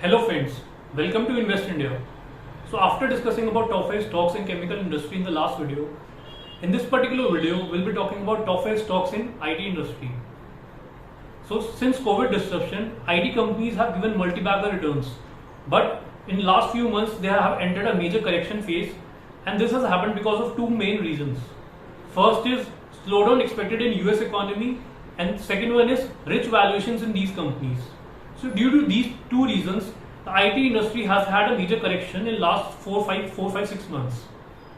Hello friends, welcome to Invest India. So after discussing about top 5 stocks in chemical industry in the last video, in this particular video we'll be talking about top 5 stocks in IT industry. So since COVID disruption, IT companies have given multi-bagger returns, but in last few months they have entered a major correction phase, and this has happened because of two main reasons. First is slowdown expected in US economy, and second one is rich valuations in these companies. So due to these two reasons, the IT industry has had a major correction in last 4-5-6 months.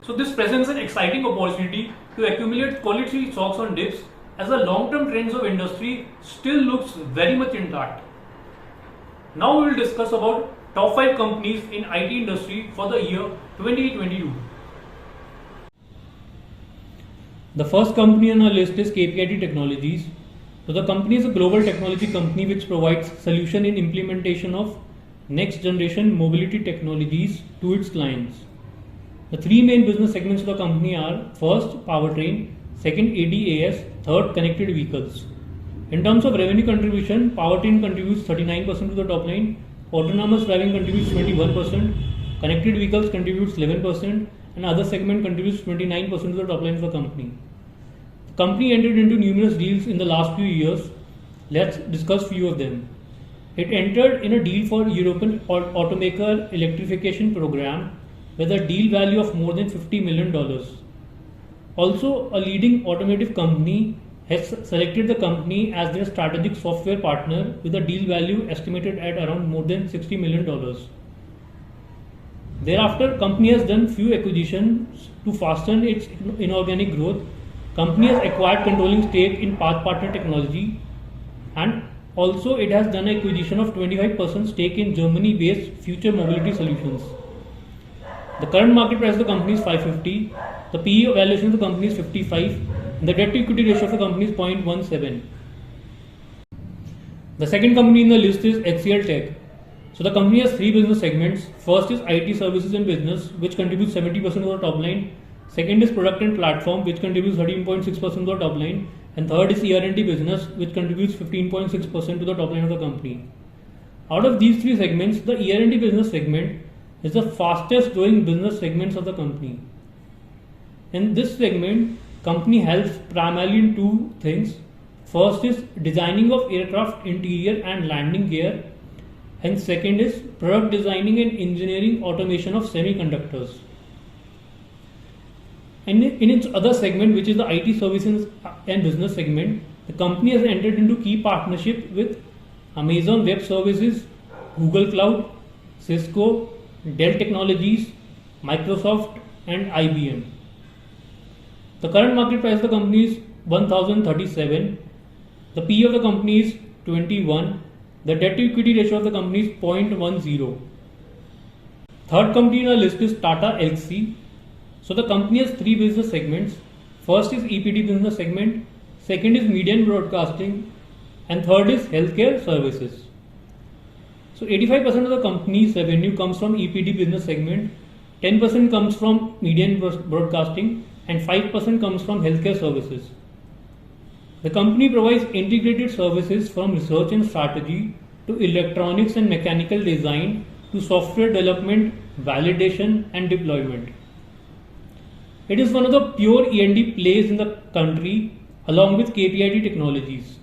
So this presents an exciting opportunity to accumulate quality stocks on dips, as the long-term trends of industry still looks very much intact. Now we will discuss about top 5 companies in IT industry for the year 2022. The first company on our list is KPIT Technologies. So the company is a global technology company which provides solution in implementation of next generation mobility technologies to its clients. The three main business segments of the company are: first, powertrain; second, ADAS; third, connected vehicles. In terms of revenue contribution, powertrain contributes 39% to the top line, autonomous driving contributes 21%, connected vehicles contributes 11%, and other segment contributes 29% to the top line of the company. The company entered into numerous deals in the last few years. Let's discuss few of them. It entered in a deal for European automaker electrification program with a deal value of more than $50 million. Also, a leading automotive company has selected the company as their strategic software partner with a deal value estimated at around more than $60 million. Thereafter, company has done few acquisitions to fasten its inorganic growth. Company has acquired controlling stake in PathPartner Technology, and also it has done acquisition of 25% stake in Germany-based Future Mobility Solutions. The current market price of the company is 550. The PE valuation of the company is 55. And the debt to equity ratio of the company is 0.17. The second company in the list is HCL Tech. So the company has three business segments. First is IT services and business, which contributes 70% of the top line. Second is product and platform, which contributes 13.6% of the top line. And third is ER&D business, which contributes 15.6% to the top line of the company. Out of these three segments, the ER&D business segment is the fastest growing business segments of the company. In this segment, company helps primarily in two things. First is designing of aircraft interior and landing gear, and second is product designing and engineering automation of semiconductors. And in its other segment, which is the IT services and business segment, the company has entered into key partnership with Amazon Web Services, Google Cloud, Cisco, Dell Technologies, Microsoft, and IBM. The current market price of the company is 1037. The PE of the company is 21. The debt to equity ratio of the company is 0.10. Third company in our list is Tata Elxsi. So the company has three business segments. First is EPD business segment, second is media and broadcasting, and third is healthcare services. So 85% of the company's revenue comes from EPD business segment, 10% comes from media and broadcasting, and 5% comes from healthcare services. The company provides integrated services from research and strategy to electronics and mechanical design to software development, validation, and deployment. It is one of the pure E&D plays in the country along with KPIT Technologies.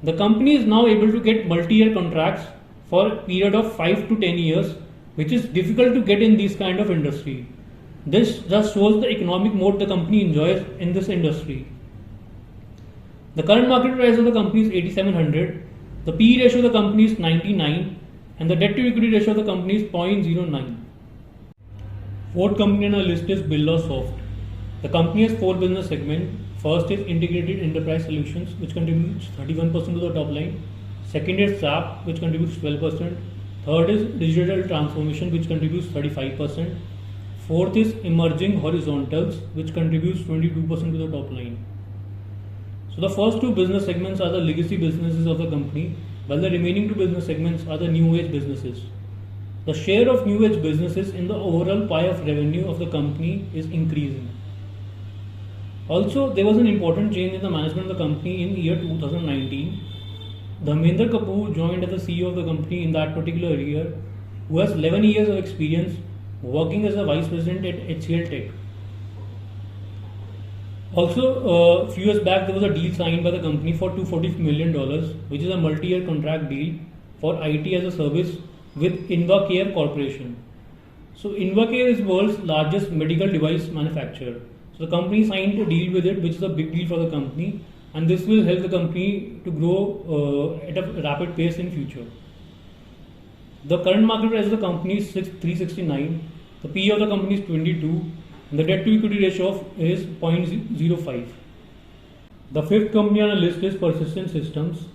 The company is now able to get multi-year contracts for a period of 5 to 10 years, which is difficult to get in this kind of industry. This just shows the economic moat the company enjoys in this industry. The current market price of the company is 8700. The PE ratio of the company is 99, and the debt to equity ratio of the company is 0.09. Fourth company on our list is Birlasoft. The company has four business segments. First is Integrated Enterprise Solutions, which contributes 31% to the top line. Second is SAP, which contributes 12%. Third is Digital Transformation, which contributes 35%. Fourth is Emerging Horizontals, which contributes 22% to the top line. So the first two business segments are the legacy businesses of the company, while the remaining two business segments are the new age businesses. The share of new age businesses in the overall pie of revenue of the company is increasing. Also, there was an important change in the management of the company in year 2019. Dharmender Kapoor joined as the CEO of the company in that particular year, who has 11 years of experience working as a vice president at HCL Tech. Also, a few years back, there was a deal signed by the company for $240 million, which is a multi-year contract deal for IT as a service with InvaCare Corporation. So, InvaCare is world's largest medical device manufacturer. So, the company signed a deal with it, which is a big deal for the company, and this will help the company to grow at a rapid pace in future. The current market price of the company is 369. The PE of the company is 22. And the debt to equity ratio is 0.05. The fifth company on the list is Persistent Systems.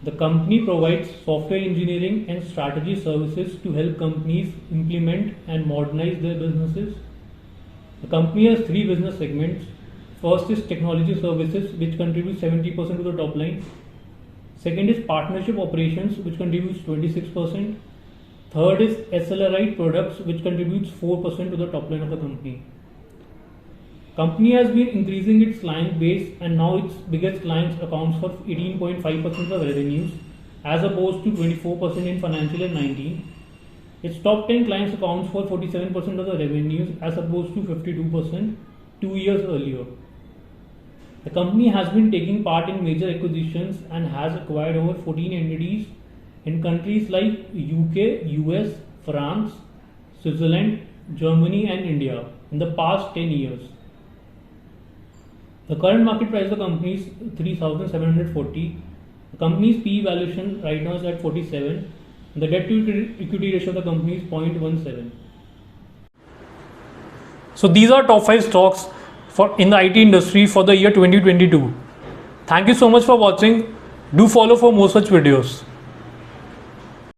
The company provides software engineering and strategy services to help companies implement and modernize their businesses. The company has three business segments. First is technology services, which contributes 70% to the top line. Second is partnership operations, which contributes 26%. Third is SLRI products, which contributes 4% to the top line of the company. Company has been increasing its client base, and now its biggest clients accounts for 18.5% of revenues as opposed to 24% in financial year 19. Its top 10 clients accounts for 47% of the revenues as opposed to 52% 2 years earlier. The company has been taking part in major acquisitions and has acquired over 14 entities in countries like UK, US, France, Switzerland, Germany and India in the past 10 years. The current market price of the company is 3,740. The company's PE valuation right now is at 47. The debt to equity ratio of the company is 0.17. So these are top 5 stocks in the IT industry for the year 2022. Thank you so much for watching. Do follow for more such videos.